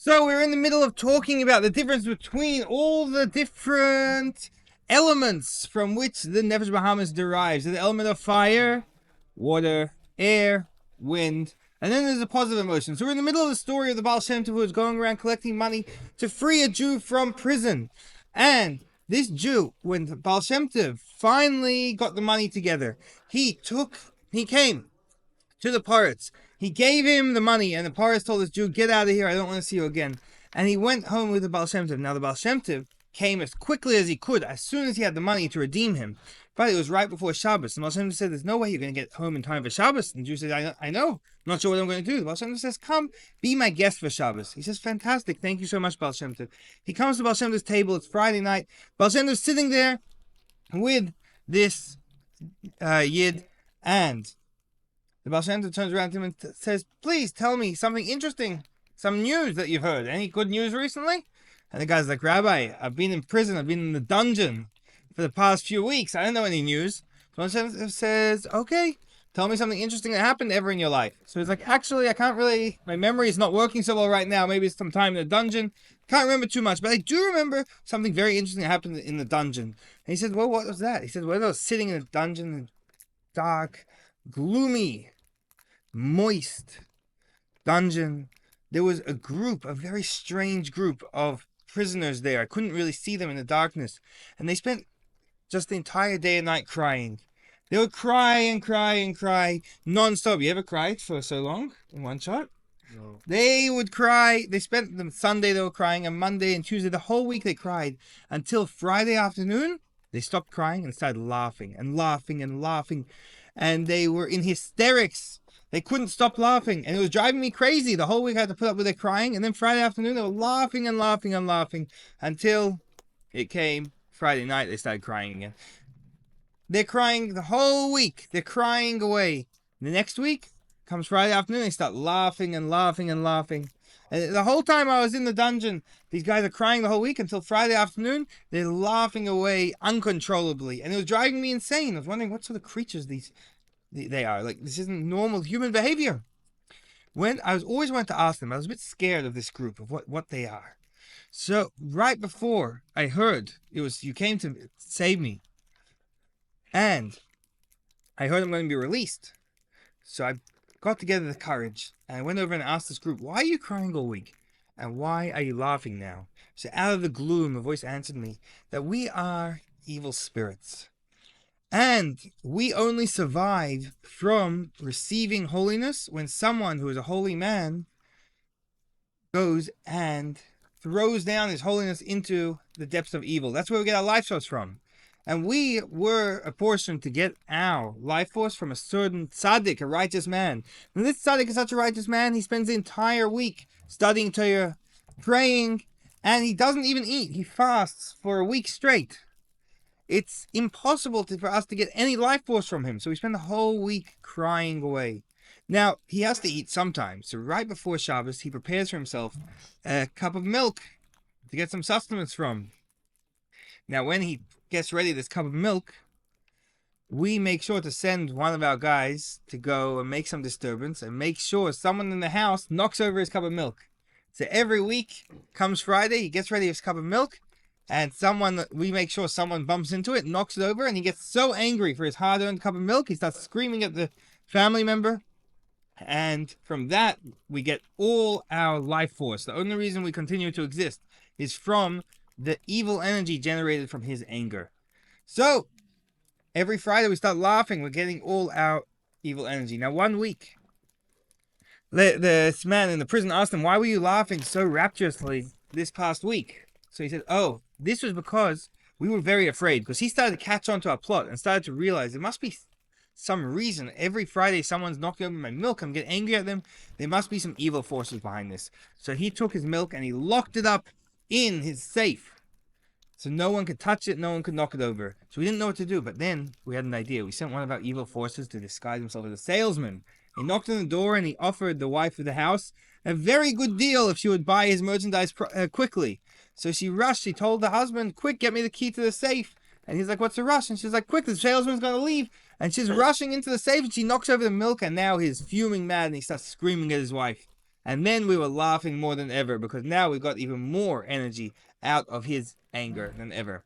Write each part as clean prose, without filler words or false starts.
So we're in the middle of talking about the difference between all the different elements from which the Nefesh HaBehamis derives. The element of fire, water, air, wind, and then there's a positive emotion. So we're in the middle of the story of the Baal Shem Tov who is going around collecting money to free a Jew from prison. And this Jew, when the Baal Shem Tov finally got the money together, he came to the pirates. He gave him the money, and the pirates told this Jew, "Get out of here, I don't want to see you again." And he went home with the Baal Shem Tov. Now the Baal Shem Tov came as quickly as he could, as soon as he had the money to redeem him. But it was right before Shabbos. The Baal Shem Tov said, "There's no way you're going to get home in time for Shabbos." And the Jew said, I know. I'm not sure what I'm going to do. The Baal Shem Tov says, "Come, be my guest for Shabbos." He says, "Fantastic. Thank you so much, Baal Shem Tov." He comes to Baal Shem Tov's table. It's Friday night. Baal Shem Tov's sitting there with this Yid, and the Baal Shem Tov turns around to him and says, "Please tell me something interesting, some news that you've heard. Any good news recently?" And the guy's like, "Rabbi, I've been in prison. I've been in the dungeon for the past few weeks. I don't know any news." So Baal Shem Tov says, "Okay, tell me something interesting that happened ever in your life." So he's like, "Actually, I can't really, my memory is not working so well right now. Maybe it's some time in the dungeon. Can't remember too much, but I do remember something very interesting that happened in the dungeon." And he said, "Well, what was that?" He said, "Well, I was sitting in a dungeon, in dark, gloomy, moist dungeon. There was a very strange group of prisoners there. I couldn't really see them in the darkness. And they spent just the entire day and night crying. They would cry and cry and cry non-stop." You ever cried for so long in one shot? No. They would cry. They spent the Sunday they were crying, and Monday and Tuesday, the whole week they cried, until Friday afternoon, they stopped crying and started laughing and laughing and laughing. And they were in hysterics. They couldn't stop laughing, and it was driving me crazy. The whole week I had to put up with their crying, and then Friday afternoon they were laughing and laughing and laughing until it came Friday night. They started crying again. They're crying the whole week. They're crying away. The next week comes Friday afternoon. They start laughing and laughing and laughing. And the whole time I was in the dungeon, these guys are crying the whole week until Friday afternoon. They're laughing away uncontrollably, and it was driving me insane. I was wondering what sort of creatures they are. Like, this isn't normal human behavior. When I always wanted to ask them, I was a bit scared of this group, of what they are. So right before I heard you came to save me, and I heard I'm going to be released. So I got together the courage, and I went over and asked this group, "Why are you crying all week? And why are you laughing now?" So out of the gloom, a voice answered me that we are evil spirits. And we only survive from receiving holiness when someone who is a holy man goes and throws down his holiness into the depths of evil. That's where we get our life source from. And we were apportioned to get our life force from a certain tzaddik, a righteous man. And this tzaddik is such a righteous man, he spends the entire week studying Torah, praying, and he doesn't even eat. He fasts for a week straight. It's impossible for us to get any life force from him. So we spend the whole week crying away. Now, he has to eat sometimes. So right before Shabbos, he prepares for himself a cup of milk to get some sustenance from. Now, when he gets ready this cup of milk, we make sure to send one of our guys to go and make some disturbance and make sure someone in the house knocks over his cup of milk. So every week comes Friday, he gets ready his cup of milk, and we make sure someone bumps into it, knocks it over, and he gets so angry for his hard-earned cup of milk, he starts screaming at the family member. And from that, we get all our life force. The only reason we continue to exist is from the evil energy generated from his anger. So, every Friday we start laughing, we're getting all our evil energy. Now, one week, this man in the prison asked him, "Why were you laughing so rapturously this past week?" So he said, "Oh, this was because we were very afraid," because he started to catch on to our plot and started to realize there must be some reason. Every Friday someone's knocking over my milk, I'm getting angry at them. There must be some evil forces behind this. So he took his milk and he locked it up in his safe. So no one could touch it, no one could knock it over. So we didn't know what to do, but then we had an idea. We sent one of our evil forces to disguise himself as a salesman. He knocked on the door and he offered the wife of the house a very good deal if she would buy his merchandise quickly. So she rushed. She told the husband, "Quick, get me the key to the safe." And he's like, "What's the rush?" And she's like, "Quick, the salesman's going to leave." And she's rushing into the safe and she knocks over the milk, and now he's fuming mad and he starts screaming at his wife. And then we were laughing more than ever, because now we got even more energy out of his anger than ever.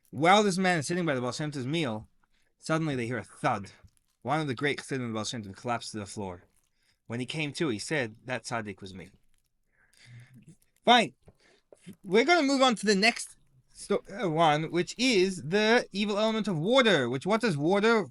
While this man is sitting by the Baal Shem Tov's meal, suddenly they hear a thud. One of the great chassidim of the Baal Shem Tov collapsed to the floor. When he came to, he said, that tzaddik was me. Fine. We're going to move on to the next one, which is the evil element of water. What does water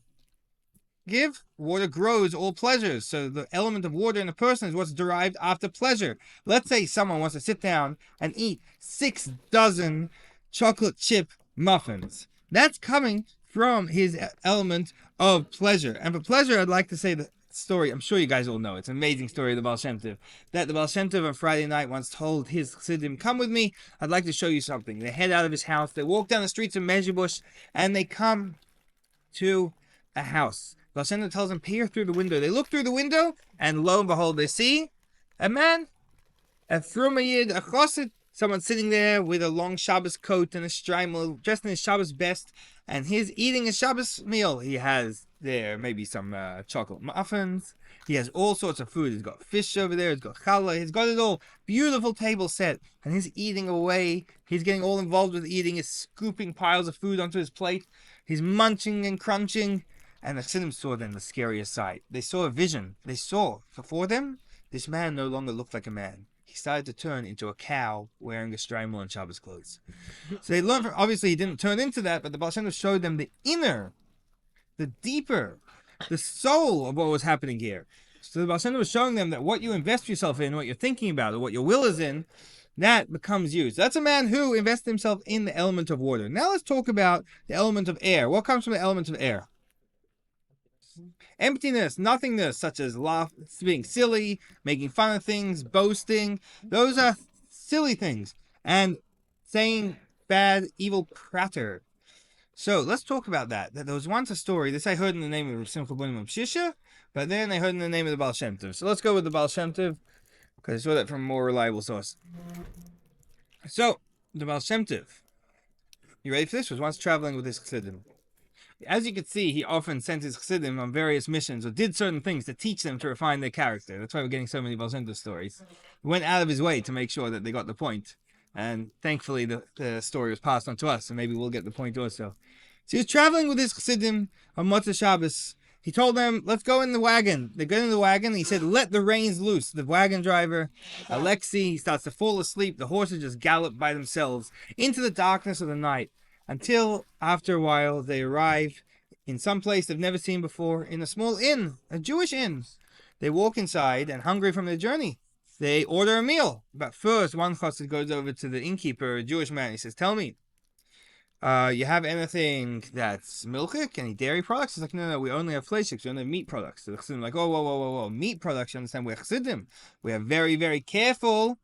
give? Water grows all pleasures. So the element of water in a person is what's derived after pleasure. Let's say someone wants to sit down and eat 6 dozen chocolate chip muffins. That's coming from his element of pleasure. And for pleasure, I'd like to say the story, I'm sure you guys all know. It's an amazing story of the Baal Shem Tov. That the Baal Shem Tov on Friday night once told his chassidim, come with me, I'd like to show you something. They head out of his house, they walk down the streets of Mezhibush, and they come to a house. The Baal Shem Tov tells them, peer through the window. They look through the window, and lo and behold, they see a man, a frumayid, a chassid, someone sitting there with a long Shabbos coat and a shtreimel, dressed in his Shabbos best, and he's eating his Shabbos meal. He has there maybe some chocolate muffins. He has all sorts of food. He's got fish over there. He's got challah. He's got it all. Beautiful table set. And he's eating away. He's getting all involved with eating. He's scooping piles of food onto his plate. He's munching and crunching. And the chassidim saw then the scariest sight. They saw a vision. They saw, before them, this man no longer looked like a man. He started to turn into a cow wearing a shtreimel and Shabbos clothes. So they learned from, obviously he didn't turn into that, but the Baal Shem Tov showed them the inner, the deeper, the soul of what was happening here. So the Baal Shem Tov was showing them that what you invest yourself in, what you're thinking about, or what your will is in, that becomes you. So that's a man who invested himself in the element of water. Now let's talk about the element of air. What comes from the element of air? Emptiness, nothingness, such as being silly, making fun of things, boasting. Those are silly things. And saying bad, evil prater. So let's talk about that. There was once a story, this I heard in the name of Simcha Bunim Shisha, but then I heard in the name of the Baal Shem Tov. So let's go with the Baal Shem Tov, because I saw that from a more reliable source. So, the Baal Shem Tov, you ready for this? Was once traveling with his chassidim. As you can see, he often sent his chassidim on various missions or did certain things to teach them to refine their character. That's why we're getting so many Baal Shem Tov stories. He went out of his way to make sure that they got the point. And thankfully, the story was passed on to us, and maybe we'll get the point also. So he was traveling with his chassidim on Motzei Shabbos. He told them, let's go in the wagon. They got in the wagon. He said, let the reins loose. The wagon driver, Alexei, he starts to fall asleep. The horses just gallop by themselves into the darkness of the night. Until, after a while, they arrive in some place they've never seen before, in a small inn, a Jewish inn. They walk inside, and hungry from their journey, they order a meal. But first, one chassid goes over to the innkeeper, a Jewish man. He says, tell me, you have anything that's milchik, any dairy products? He's like, no, we only have fleishiks, we only have meat products. So the chassidim are like, whoa, meat products, you understand, we're chassidim. We have very, very careful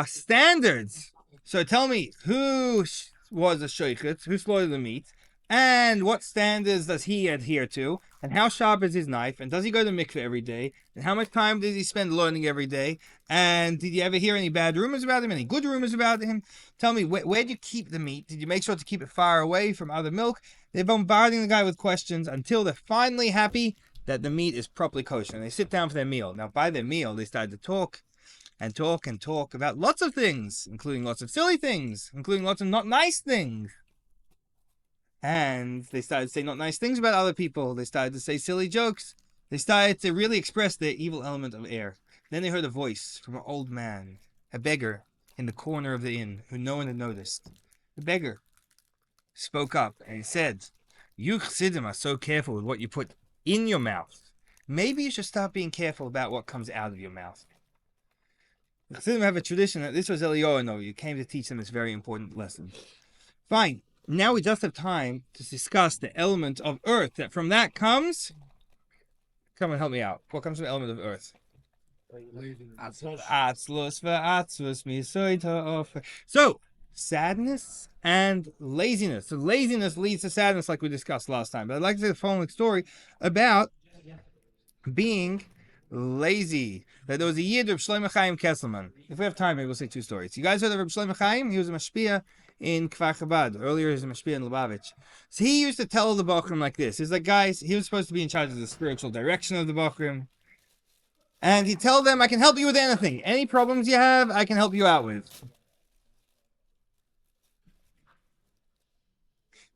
standards. So tell me, who was a shoichet, who slaughtered the meat, and what standards does he adhere to, and how sharp is his knife, and does he go to mikveh every day, and how much time does he spend learning every day, and did you ever hear any bad rumors about him, any good rumors about him? Tell me, where do you keep the meat? Did you make sure to keep it far away from other milk? They're bombarding the guy with questions until they're finally happy that the meat is properly kosher, and they sit down for their meal. Now, by their meal, they started to talk about lots of things, including lots of silly things, including lots of not nice things. And they started to say not nice things about other people. They started to say silly jokes. They started to really express their evil element of air. Then they heard a voice from an old man, a beggar, in the corner of the inn, who no one had noticed. The beggar spoke up and he said, you chassidim are so careful with what you put in your mouth. Maybe you should start being careful about what comes out of your mouth. The chassidim have a tradition that this was Eliyahu Novi. You came to teach them this very important lesson. Fine. Now we just have time to discuss the element of earth. That from that comes... Come and help me out. What comes from the element of earth? So, sadness and laziness. So laziness leads to sadness like we discussed last time. But I'd like to say the following story about being lazy. That there was a Yid of Shlomo Chaim Kesselman. If we have time, maybe we'll say 2 stories. You guys heard of Reb Shlomo Chaim? He was a mashpia in Kfar Chabad. Earlier, he was a mashpia in Lubavitch. So he used to tell the Bochrim like this. He's like, guys, he was supposed to be in charge of the spiritual direction of the Bochrim. And he tell them, I can help you with anything. Any problems you have, I can help you out with.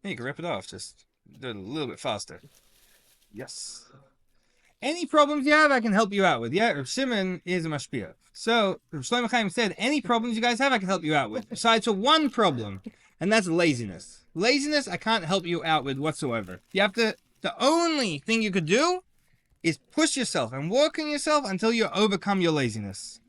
Yeah, you can rip it off. Just do it a little bit faster. Yes. Any problems you have, I can help you out with. Yeah, Reb Shimon is a mashpia. So, Reb Shlomo Chaim said, any problems you guys have, I can help you out with. Besides for one problem, and that's laziness. Laziness, I can't help you out with whatsoever. You have to, the only thing you could do is push yourself and work on yourself until you overcome your laziness.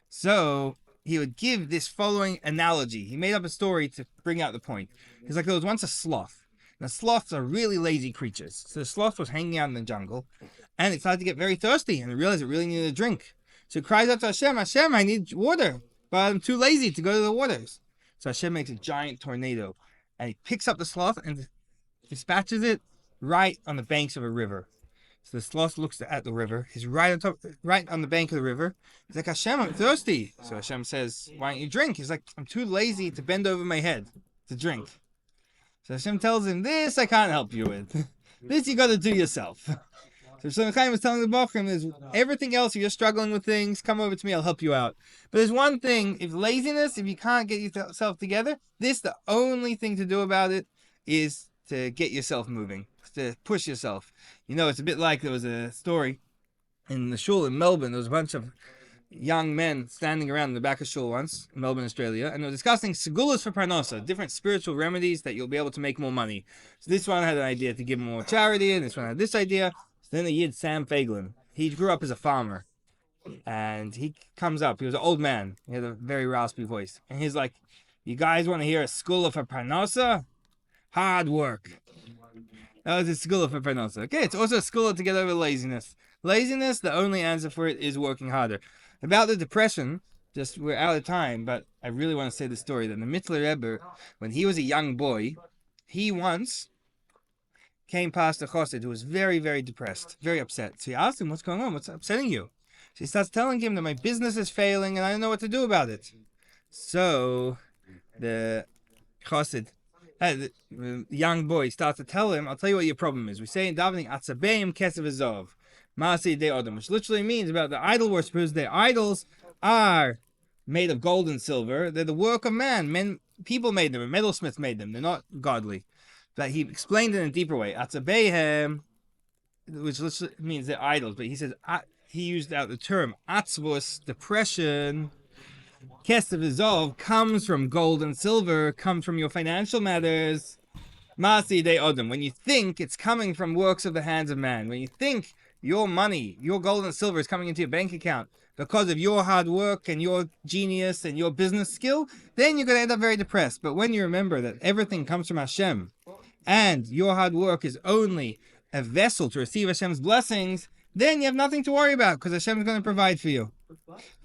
So, he would give this following analogy. He made up a story to bring out the point. He's like, there was once a sloth. Now, sloths are really lazy creatures. So the sloth was hanging out in the jungle, and it started to get very thirsty, and it realized it really needed a drink. So it cries out to Hashem, Hashem, I need water, but I'm too lazy to go to the waters. So Hashem makes a giant tornado, and he picks up the sloth and dispatches it right on the banks of a river. So the sloth looks at the river. He's right on the bank of the river. He's like, Hashem, I'm thirsty. So Hashem says, why don't you drink? He's like, I'm too lazy to bend over my head to drink. So Hashem tells him, this I can't help you with. This you got to do yourself. So Shlomo Chaim was telling the Bochum, there's everything else, if you're struggling with things, come over to me, I'll help you out. But there's one thing, if laziness, if you can't get yourself together, the only thing to do about it is to get yourself moving, to push yourself. You know, it's a bit like there was a story in the shul in Melbourne. There was a bunch of young men standing around in the back of shul once in Melbourne, Australia, and they were discussing segulas for parnasa, different spiritual remedies that you'll be able to make more money. So this one had an idea to give more charity, and this one had this idea. So then the Yid Sam Fagelin, he grew up as a farmer, and he comes up. He was an old man. He had a very raspy voice, and he's like, "You guys want to hear a segula for parnasa? Hard work." That was a segula for parnasa. Okay, it's also a segula to get over laziness. Laziness, the only answer for it is working harder. About the depression, just we're out of time, but I really want to say the story that the Alter Rebbe, when he was a young boy, he once came past a chassid who was very, very depressed, very upset. So he asked him, what's going on? What's upsetting you? So he starts telling him that my business is failing and I don't know what to do about it. So the chassid, the young boy, starts to tell him, I'll tell you what your problem is. We say in davening, atzabeim kesev azov. Maaseh de Adam, which literally means about the idol worshippers. Their idols are made of gold and silver. They're the work of man. People made them, metalsmiths made them. They're not godly. But he explained it in a deeper way. Atzabeihem, which literally means they're idols. But he says, he used out the term atzvos, depression. Kesev azov comes from gold and silver, comes from your financial matters. Maaseh de Adam, when you think it's coming from works of the hands of man, when you think your money, your gold and silver is coming into your bank account because of your hard work and your genius and your business skill, then you're going to end up very depressed. But when you remember that everything comes from Hashem and your hard work is only a vessel to receive Hashem's blessings, then you have nothing to worry about because Hashem is going to provide for you.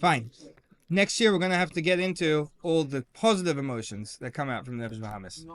Fine. Next year, we're going to have to get into all the positive emotions that come out from Nefesh HaBehamis.